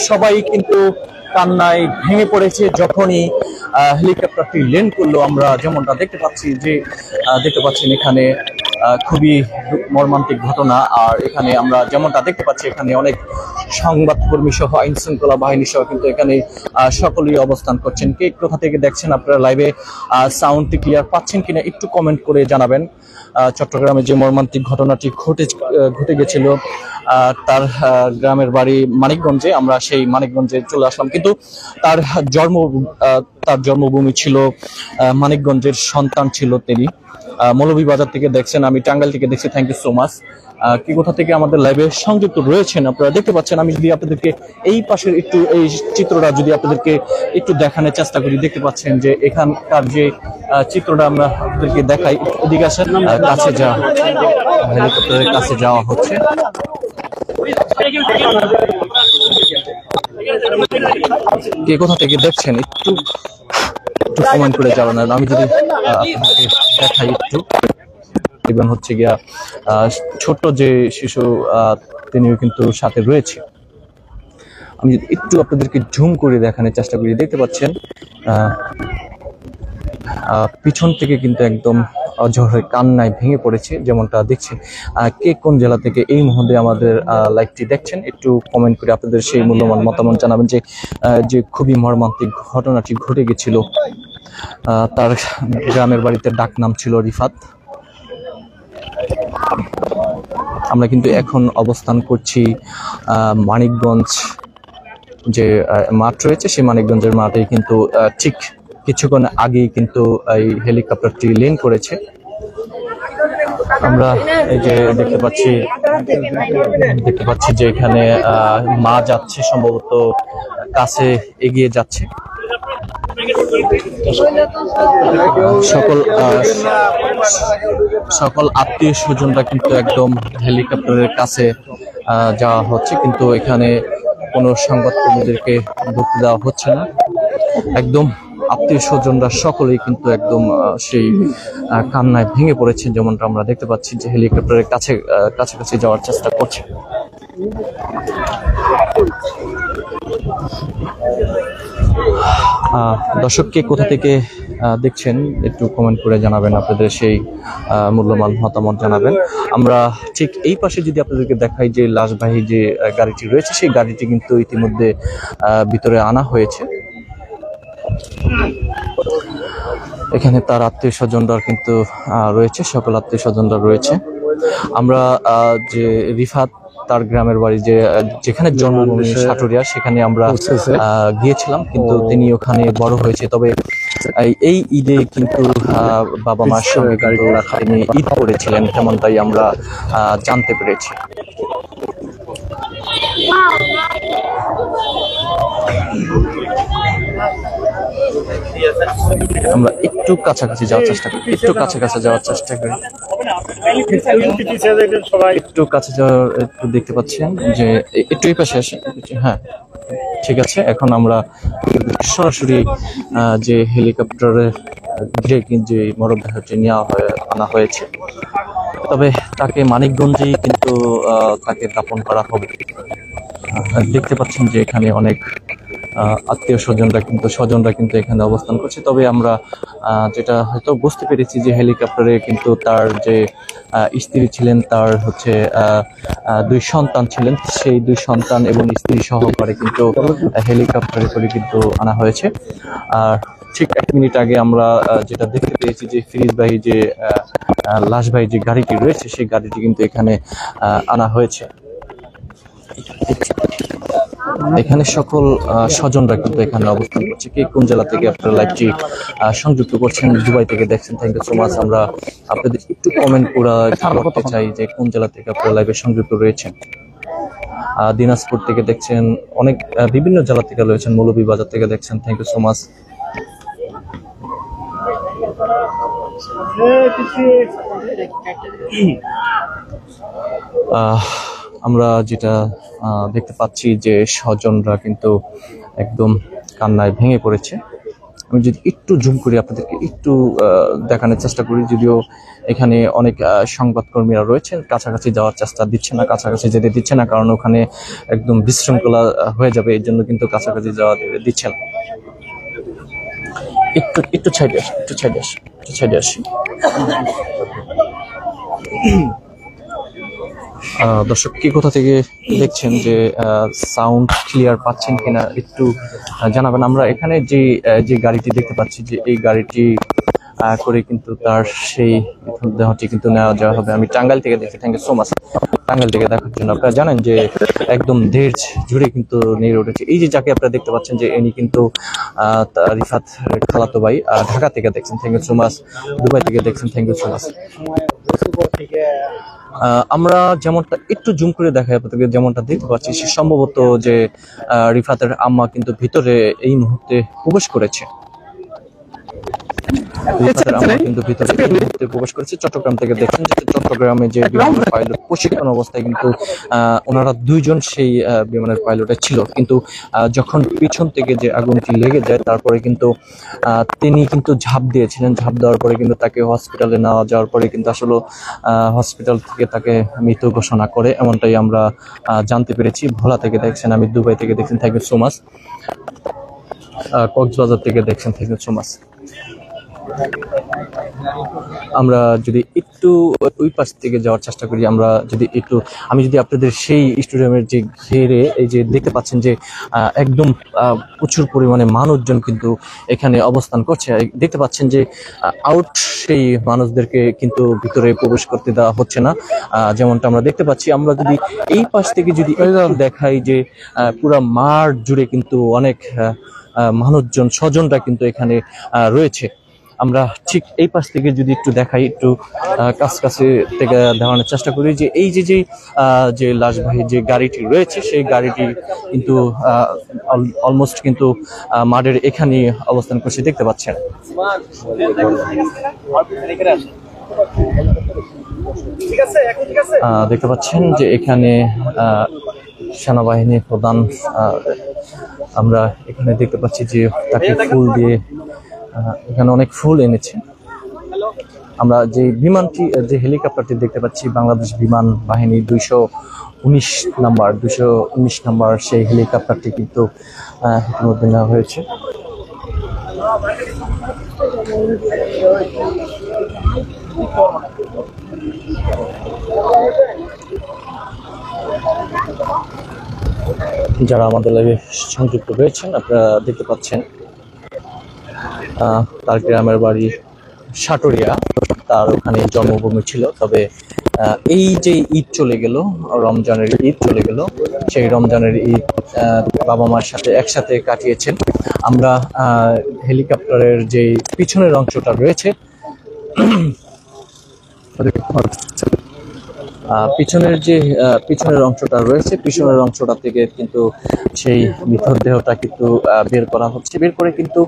সবাই কিন্তু কান্নায় ভেঙে পড়েছে যখনই হেলিকপ্টারটি ল্যান্ড করলো। আমরা যেমনটা দেখতে পাচ্ছেন এখানে খুবই মর্মান্তিক ঘটনা। আর এখানে আমরা যেমনটা দেখতে পাচ্ছি এখানে অনেক সংবাদকর্মী সহ আইন শৃঙ্খলা বাহিনী সহ কিন্তু এখানে সকলেই অবস্থান করছেন। কে কোথা থেকে দেখছেন আপনারা লাইভে সাউন্ডটি ক্লিয়ার পাচ্ছেন কিনা একটু কমেন্ট করে জানাবেন। চট্টগ্রামে যে মর্মান্তিক ঘটনাটি ঘটে গেছিল তার গ্রামের বাড়ি মানিকগঞ্জে। আমরা সেই মানিকগঞ্জে চলে আসলাম, কিন্তু তার জন্মভূমি ছিল মানিকগঞ্জের সন্তান ছিল তিনি। মৌলভীবাজার থেকে দেখছেন, আমি টাঙ্গাইল থেকে দেখছি। Thank you so much. কি কোথা থেকে আমাদের লাইভে সংযুক্ত রয়েছেন আপনারা দেখতে পাচ্ছেন। আমি যদি আপনাদেরকে এই পাশের একটু এই চিত্রটা যদি আপনাদেরকে একটু দেখানোর চেষ্টা করি, দেখতে পাচ্ছেন যে এখানকার যে চিত্রটা আমরা আপনাদেরকে দেখাই। এদিকে আসেন, কাছে যাওয়া হেলিকপ্টারের কাছে যাওয়া হচ্ছে। কে কোথা থেকে দেখছেন একটু কমেন্ট করে জানান। আমি যদি আপনাদেরকে দেখাই একটু, এবং হচ্ছে গিয়া ছোট্ট যে শিশু তিনিও কিন্তু সাথে রয়েছে। আমি যদি একটু আপনাদেরকে জুম করে দেখানোর চেষ্টা করি, দেখতে পাচ্ছেন পিছন থেকে কিন্তু একদম অঝরে কান্নায় ভেঙে পড়েছে যেমনটা দেখছেন। কে কোন জেলা থেকে এই মুহূর্তে আমাদের লাইভটি দেখছেন একটু কমেন্ট করে আপনাদের সেই মূল্যবান মতামত জানাবেন যে খুবই মর্মান্তিক ঘটনাটি ঘটে গেছিল। তার গ্রামের বাড়িতে ডাক নাম ছিল রিফাত। আমরা কিন্তু এখন অবস্থান করছি মানিকগঞ্জ যে মাঠ রয়েছে, সেই মানিকগঞ্জের মাঠে কিন্তু ঠিক কিছুক্ষণ আগেই কিন্তু এই হেলিকপ্টারটি ল্যান্ড করেছে। আমরা এই যে দেখতে পাচ্ছি যে এখানে মা যাচ্ছে, সম্ভবত কাছে এগিয়ে যাচ্ছে। সকল আত্মীয় স্বজনরা কিন্তু একদম হেলিকপ্টারের কাছে যাওয়া হচ্ছে, কিন্তু এখানে কোনো সংবাদকর্মীদেরকে ঢুকতে দেওয়া হচ্ছে না। একদম আত্মীয় স্বজনরা সকলেই কিন্তু একদম সেই কান্নায় ভেঙে পড়েছে, যেমনটা আমরা দেখতে পাচ্ছি যে হেলিকপ্টারের কাছাকাছি যাওয়ার চেষ্টা করছে। দর্শককে কোথা থেকে দেখছেন একটু কমেন্ট করে জানাবেন, আপনাদের সেই মূল্যবান মতামত জানাবেন। আমরা ঠিক এই পাশে যদি আপনাদেরকে দেখাই যে লাশবাহী যে গাড়িটি রয়েছে, সেই গাড়িটি কিন্তু ইতিমধ্যে ভিতরে আনা হয়েছে। এখানে তার আত্মীয় স্বজনরা কিন্তু রয়েছে, সকল আত্মীয় স্বজনরা রয়েছে। আমরা যে রিফাত তার গ্রামের বাড়ি যেখানে জন্মভূমি সাটুরিয়া, সেখানে আমরা গিয়েছিলাম, কিন্তু তিনি ওখানে বড় হয়েছে। তবে এই ঈদে কিন্তু বাবা মার সঙ্গে তিনি ঈদ করেছিলেন, তেমনটাই আমরা জানতে পেরেছি। আমরা একটু কাছাকাছি যাওয়ার চেষ্টা করি, একটু কাছে যাওয়ার একটু দেখতে পাচ্ছেন যে একটু এই পাশে আসে। হ্যাঁ, ঠিক আছে। এখন আমরা সরাসরি যে হেলিকপ্টারে ঘিরে যে মরদেহটি আনা হয়েছে, তবে তাকে মানিকগঞ্জেই কিন্তু তাকে দাপন করা হবে। দেখতে পাচ্ছেন যে এখানে অনেক আত্মীয় স্বজনরা কিন্তু এখানে অবস্থান করছে। তবে আমরা যেটা হয়তো বুঝতে পেরেছি যে হেলিকপ্টারে কিন্তু তার যে স্ত্রী ছিলেন, তার হচ্ছে 2 সন্তান ছিলেন, সেই 2 সন্তান এবং স্ত্রী সহকারে কিন্তু হেলিকপ্টারে করে কিন্তু আনা হয়েছে। আর ঠিক 1 মিনিট আগে আমরা যেটা দেখতে পেয়েছি যে ফিরিজবাহী যে লাশবাহী যে গাড়িটি রয়েছে, সেই গাড়িটি কিন্তু এখানে আনা হয়েছে। এখানে সকল স্বজনরা কিন্তু এখানে অবস্থান করছে। কে কোন জেলা থেকে আপনারা লাইভটি সংযুক্ত করছেন, দুবাই থেকে দেখছেন, থ্যাংক ইউ সো মাচ। আমরা আপনাদের একটু কমেন্ট করতে চাই যে কোন জেলা থেকে আপনারা লাইভে সংযুক্ত রয়েছেন। দিনাজপুর থেকে দেখছেন, অনেক বিভিন্ন জেলা থেকে রয়েছেন, মৌলভীবাজার থেকে দেখছেন, থ্যাংক ইউ সো মাচ। আমরা যেটা দেখতে পাচ্ছি যে স্বজনরা কিন্তু একদম কান্নায় ভেঙে পড়েছে। আমি যদি একটু জুম করি আপনাদেরকে একটু দেখানোর চেষ্টা করি, যদিও এখানে অনেক সংবাদকর্মীরা রয়েছেন, কাছাকাছি যাওয়ার চেষ্টা দিচ্ছে না, কাছাকাছি যেতে দিচ্ছে না, কারণ ওখানে একদম বিশৃঙ্খলা হয়ে যাবে, এই জন্য কিন্তু কাছাকাছি যাওয়া দিচ্ছে না। একটু একটু সাইডে আসি, একটু সাইডে আসি, একটু সাইডে আসি। দর্শক কি কোথা থেকে দেখছেন, যে সাউন্ড ক্লিয়ার পাচ্ছেন কিনা একটু জানাবেন। আমরা এখানে যে গাড়িটি দেখতে পাচ্ছি, যে এই গাড়িটি করে কিন্তু তার সেই দেহটি কিন্তু নেওয়া যাওয়া হবে। আমি টাঙ্গাইল থেকে দেখছি, thank you so much Tangail থেকে দেখার জন্য। আপনারা জানেন যে একদম দেশ জুড়ে কিন্তু নেড়ে উঠেছে। এই যে যাকে আপনারা দেখতে পাচ্ছেন, যে ইনি কিন্তু রিফাত খালাতো ভাই, ঢাকা থেকে দেখছেন, thank you so much. Dubai থেকে দেখছেন, থ্যাংক ইউ সো মাচ। আমরা যেমনটা একটু জুম করে দেখাই আপনাদেরকে, যেমনটা দেখতে পাচ্ছি, সে সম্ভবত যে রিফাতের আম্মা কিন্তু ভিতরে এই মুহূর্তে প্রবেশ করেছে। কিন্তু ভিতরে এই মুহূর্তে প্রবেশ করেছে। চট্টগ্রাম থেকে দেখছেন, যে চট্টগ্রামে যে বিমানের পাইলট প্রশিক্ষণ অবস্থায় কিন্তু ওনারা দুইজন সেই বিমানের পাইলটে ছিল, কিন্তু যখন পিছন থেকে যে আগুনটি লেগে যায়, তারপরে কিন্তু তিনি কিন্তু ঝাঁপ দিয়েছিলেন। ঝাঁপ দেওয়ার পরে কিন্তু তাকে হসপিটালে নেওয়া যাওয়ার পরে কিন্তু আসলে হসপিটাল থেকে তাকে মৃত ঘোষণা করে, এমনটাই আমরা জানতে পেরেছি। ভোলা থেকে দেখছেন, আমি দুবাই থেকে দেখছেন, thank you so much. Cox's Bazar থেকে দেখছেন, থ্যাংক ইউ সো মাচ। আমরা যদি একটু ওই পাশ থেকে যাওয়ার চেষ্টা করি, আমি যদি আপনাদের সেই স্টেডিয়ামের যে ঘেরে এই যে দেখতে পাচ্ছেন, যে একদম প্রচুর পরিমাণে মানুষজন কিন্তু এখানে অবস্থান করছে। দেখতে পাচ্ছেন যে আউট সেই মানুষদেরকে কিন্তু ভিতরে প্রবেশ করতে দেওয়া হচ্ছে না, যেমনটা আমরা দেখতে পাচ্ছি। আমরা যদি এই পাশ থেকে যদি দেখাই, যে পুরা মাঠ জুড়ে কিন্তু অনেক মানুষজন স্বজনরা কিন্তু এখানে রয়েছে। আমরা ঠিক এই পাশ থেকে যদি একটু দেখাই, একটু কাছে থেকে দেখানোর চেষ্টা করি, যে এই যে লাশবাহী যে গাড়িটি রয়েছে, সেই গাড়িটি কিন্তু অলমোস্ট কিন্তু মাঠের এখানে অবস্থান করছে, দেখতে পাচ্ছেন। দেখতে পাচ্ছেন যে এখানে সেনাবাহিনী প্রধান, আমরা এখানে দেখতে পাচ্ছি যে তাকে ফুল দিয়ে, এখানে অনেক ফুল এনেছে। আমরা যে বিমানটি, যে হেলিকপ্টারটি দেখতে পাচ্ছি, বাংলাদেশ বিমান বাহিনী 219 নাম্বার সেই হেলিকপ্টারটি কিন্তু ইতিমধ্যে নেওয়া হয়েছে। যারা আমাদের লাইভে সংযুক্ত হয়েছেন, আপনারা দেখতে পাচ্ছেন তার গ্রামের বাড়ি সাটুরিয়া, তার ওখানে জন্মভূমি ছিল। তবে এই যে ঈদ চলে গেল, রমজানের ঈদ চলে গেল, সেই রমজানের ঈদ বাবা মার সাথে একসাথে কাটিয়েছেন। আমরা হেলিকপ্টারের যে পিছনের অংশটা রয়েছে, পিছনের অংশটা থেকে কিন্তু সেই মৃতদেহটা কিন্তু বের করা হচ্ছে। বের করে কিন্তু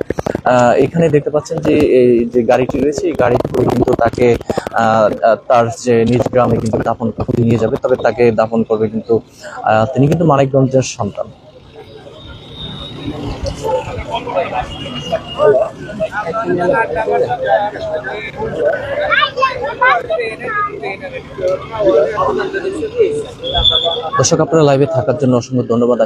এখানে দেখতে পাচ্ছেন যে এই যে গাড়িটি রয়েছে, এই গাড়িতে কিন্তু তাকে তার যে নিজ গ্রামে কিন্তু দাফন করতে নিয়ে যাবে। তবে তাকে দাফন করবে কিন্তু তিনি কিন্তু মানিকগঞ্জের সন্তান। দর্শক, আপনারা লাইভে থাকার জন্য অসংখ্য ধন্যবাদ।